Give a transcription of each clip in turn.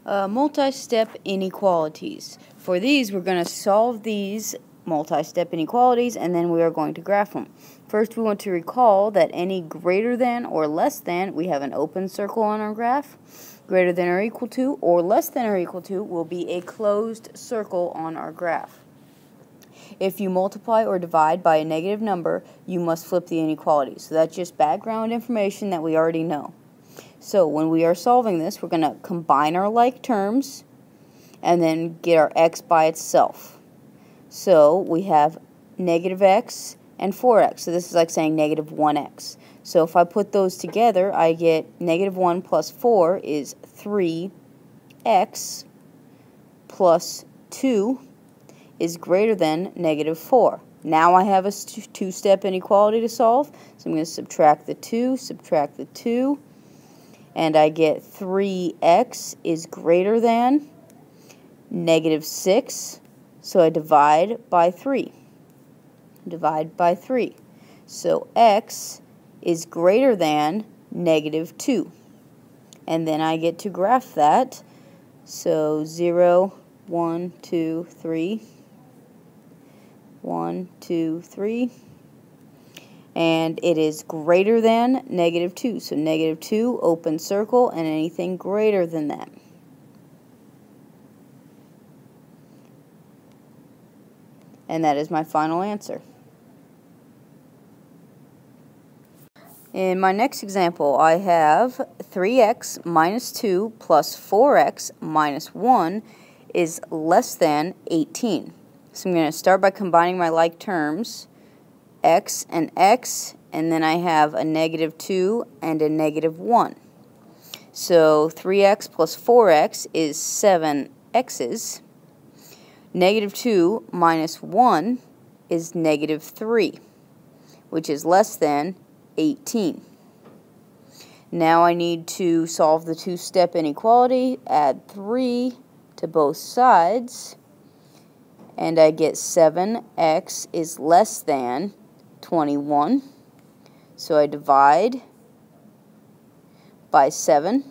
Multi-step inequalities. For these, we're going to solve these multi-step inequalities, and then we are going to graph them. First, we want to recall that any greater than or less than, we have an open circle on our graph. Greater than or equal to or less than or equal to will be a closed circle on our graph. If you multiply or divide by a negative number, you must flip the inequality. So that's just background information that we already know. So when we are solving this, we're going to combine our like terms and then get our x by itself. So we have negative x and 4x. So this is like saying negative 1x. So if I put those together, I get negative 1 plus 4 is 3x plus 2 is greater than negative 4. Now I have a two-step inequality to solve. So I'm going to subtract the 2, and I get 3x is greater than negative 6. So I divide by 3. Divide by 3. So x is greater than negative 2. And then I get to graph that. So 0, 1, 2, 3. 1, 2, 3. And it is greater than negative 2. So negative 2, open circle, and anything greater than that. And that is my final answer. In my next example, I have 3x minus 2 plus 4x minus 1 is less than 18. So I'm going to start by combining my like terms, x, and then I have a negative 2 and a negative 1. So 3x plus 4x is 7x's. Negative 2 minus 1 is negative 3, which is less than 18. Now I need to solve the two-step inequality, add 3 to both sides, and I get 7x is less than 21. So I divide by 7.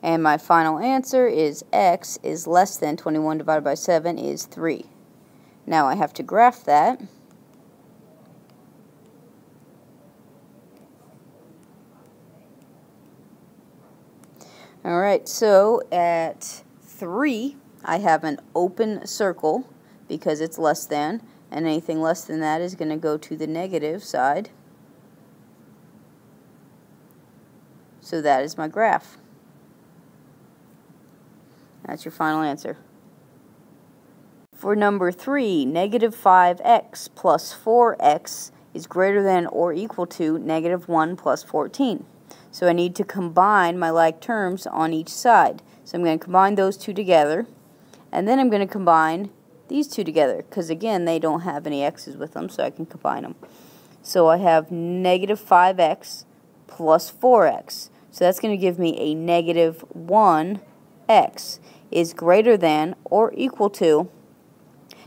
And my final answer is x is less than 21 divided by 7 is 3. Now I have to graph that. Alright, so at 3, I have an open circle because it's less than, and anything less than that is going to go to the negative side. So that is my graph. That's your final answer. For number 3, negative 5x plus 4x is greater than or equal to negative 1 plus 14. So I need to combine my like terms on each side. So I'm going to combine those two together, and then I'm going to combine these two together, because again, they don't have any x's with them, so I can combine them. So I have negative 5x plus 4x. So that's going to give me a negative 1x is greater than or equal to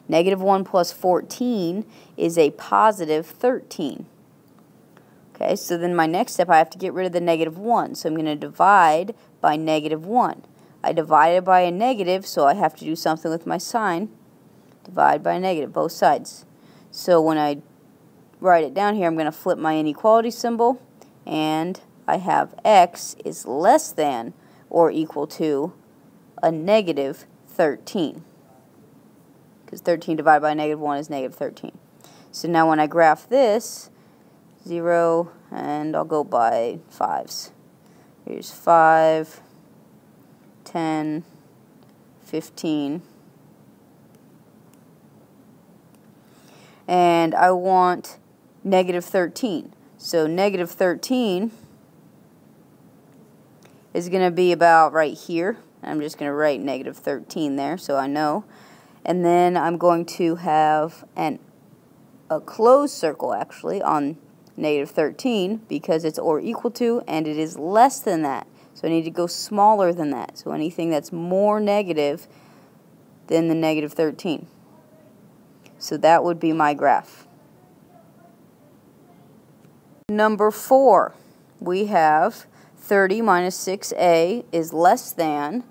negative 1 plus 14 is a positive 13. Okay, so then my next step, I have to get rid of the negative 1. So I'm going to divide by negative 1. I divided by a negative, so I have to do something with my sign. Divide by a negative, both sides. So when I write it down here, I'm going to flip my inequality symbol, and I have x is less than or equal to a negative 13. Because 13 divided by negative 1 is negative 13. So now when I graph this, 0, and I'll go by 5s. Here's 5, 10, 15. And I want negative 13. So negative 13 is going to be about right here. I'm just going to write negative 13 there so I know. And then I'm going to have a closed circle actually on negative 13 because it's or equal to, and it is less than that. So I need to go smaller than that. So anything that's more negative than the negative 13. So that would be my graph. Number 4, we have 30 minus 6a is less than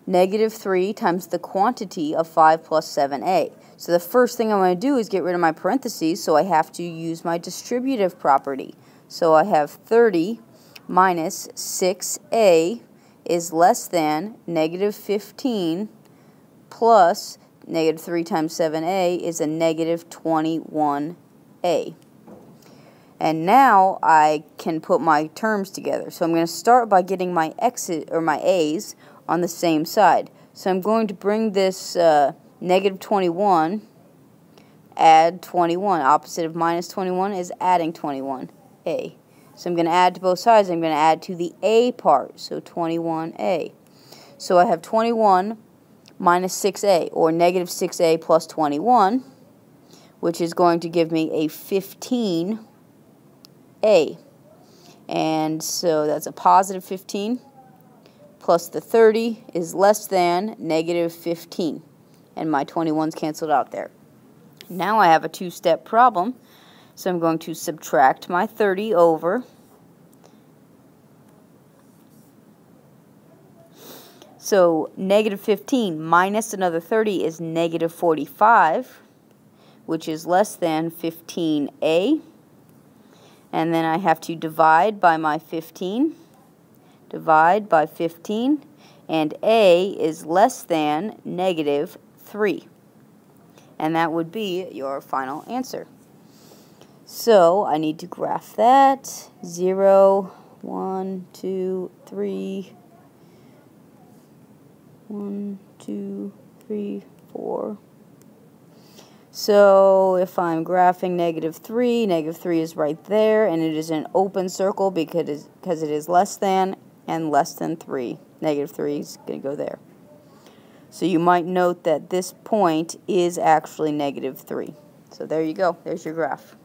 negative 3 times the quantity of 5 plus 7a. So the first thing I'm going to do is get rid of my parentheses, so I have to use my distributive property. So I have 30 minus 6a is less than negative 15 plus negative 3 times 7a is a negative 21a. And now I can put my terms together. So I'm going to start by getting my x's or my a's on the same side. So I'm going to bring this negative 21, add 21. Opposite of minus 21 is adding 21a. So I'm going to add to both sides. I'm going to add to the a part, so 21a. So I have 21 minus 6a, or negative 6a plus 21, which is going to give me a 15a. And so that's a positive 15 plus the 30 is less than negative 15. And my 21's canceled out there. Now I have a two-step problem. So I'm going to subtract my 30 over. So negative 15 minus another 30 is negative 45, which is less than 15a. And then I have to divide by my 15. Divide by 15. And a is less than negative 3. And that would be your final answer. So I need to graph that. 0, 1, 2, 3. 1, 2, 3, 4. So if I'm graphing negative 3 is right there, and it is an open circle because it is less than and less than 3. Negative 3 is going to go there. So you might note that this point is actually negative 3. So there you go. There's your graph.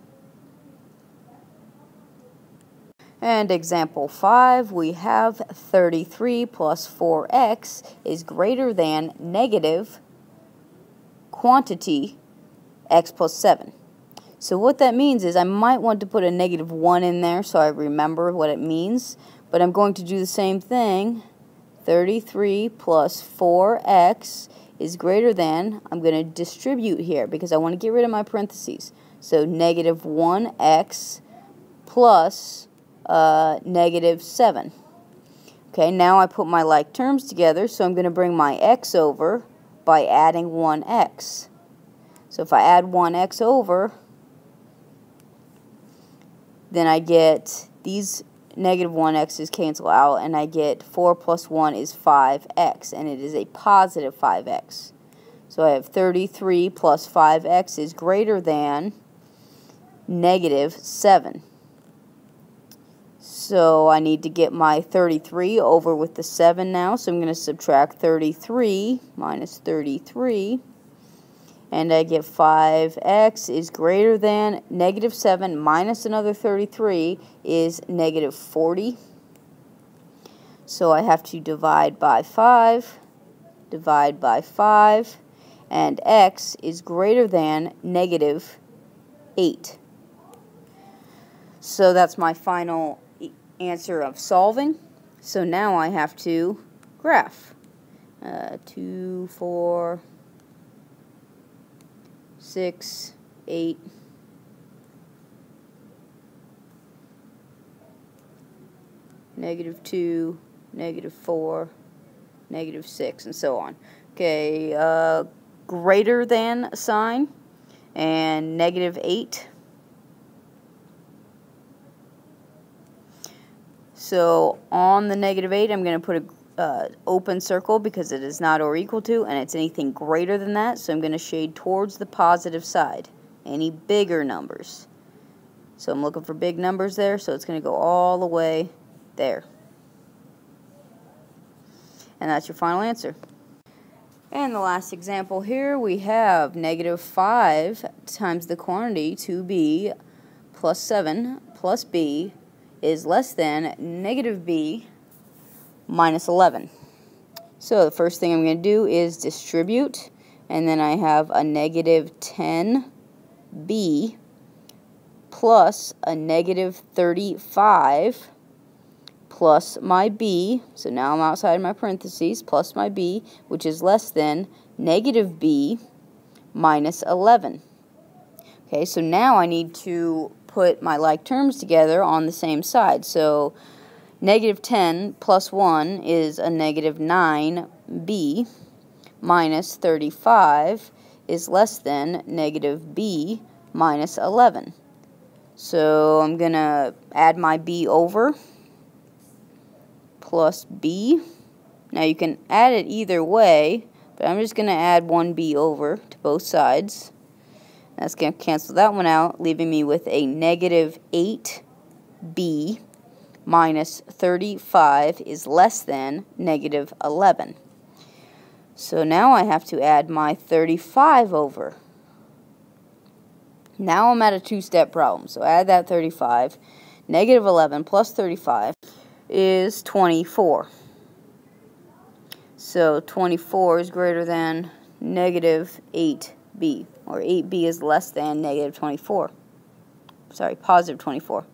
And example 5, we have 33 plus 4x is greater than negative quantity x plus 7. So what that means is I might want to put a negative 1 in there so I remember what it means. But I'm going to do the same thing. 33 plus 4x is greater than, I'm going to distribute here because I want to get rid of my parentheses. So negative 1x plus negative 7. Okay, now I put my like terms together, so I'm going to bring my x over by adding 1x. So if I add 1x over, then I get these negative 1x's cancel out, and I get 4 plus 1 is 5x, and it is a positive 5x. So I have 33 plus 5x is greater than negative 7. So I need to get my 33 over with the 7 now, so I'm going to subtract 33 minus 33, and I get 5x is greater than negative 7 minus another 33 is negative 40. So I have to divide by 5, and x is greater than negative 8. So that's my final answer of solving. So now I have to graph. 2, 4, 6, 8, negative 2, negative 4, negative 6, and so on. Okay, greater than sign and negative 8. So on the negative 8, I'm going to put a open circle because it is not or equal to, and it's anything greater than that, so I'm going to shade towards the positive side. Any bigger numbers. So I'm looking for big numbers there, so it's going to go all the way there. And that's your final answer. And the last example here, we have negative 5 times the quantity 2b plus 7 plus b is less than negative b minus 11. So the first thing I'm going to do is distribute, and then I have a negative 10b plus a negative 35 plus my b, so now I'm outside my parentheses, plus my b, which is less than negative b minus 11. Okay, so now I need to put my like terms together on the same side. So negative 10 plus 1 is a negative 9b minus 35 is less than negative b minus 11. So I'm going to add my b over, plus b. Now you can add it either way, but I'm just going to add 1b over to both sides. That's going to cancel that one out, leaving me with a negative 8b minus 35 is less than negative 11. So now I have to add my 35 over. Now I'm at a two-step problem. So add that 35. Negative 11 plus 35 is 24. So 24 is greater than negative 8b, or 8b is less than negative 24. Sorry, positive 24.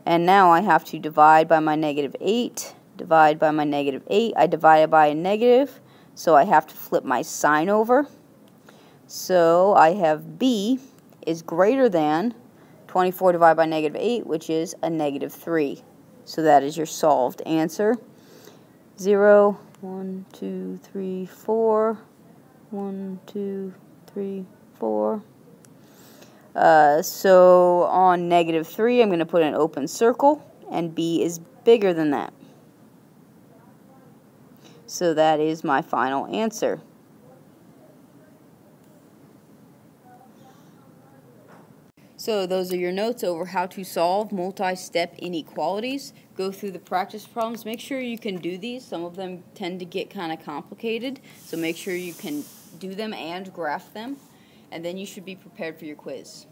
And now I have to divide by my negative 8, divide by my negative 8. I divided by a negative, so I have to flip my sign over. So I have b is greater than 24 divided by negative 8, which is a negative 3. So that is your solved answer. 0, 1, 2, 3, 4. 1, 2, 3, 4. So on negative 3, I'm going to put an open circle, and b is bigger than that. So that is my final answer. So those are your notes over how to solve multi-step inequalities. Go through the practice problems. Make sure you can do these. Some of them tend to get kind of complicated, so make sure you can do them and graph them, and then you should be prepared for your quiz.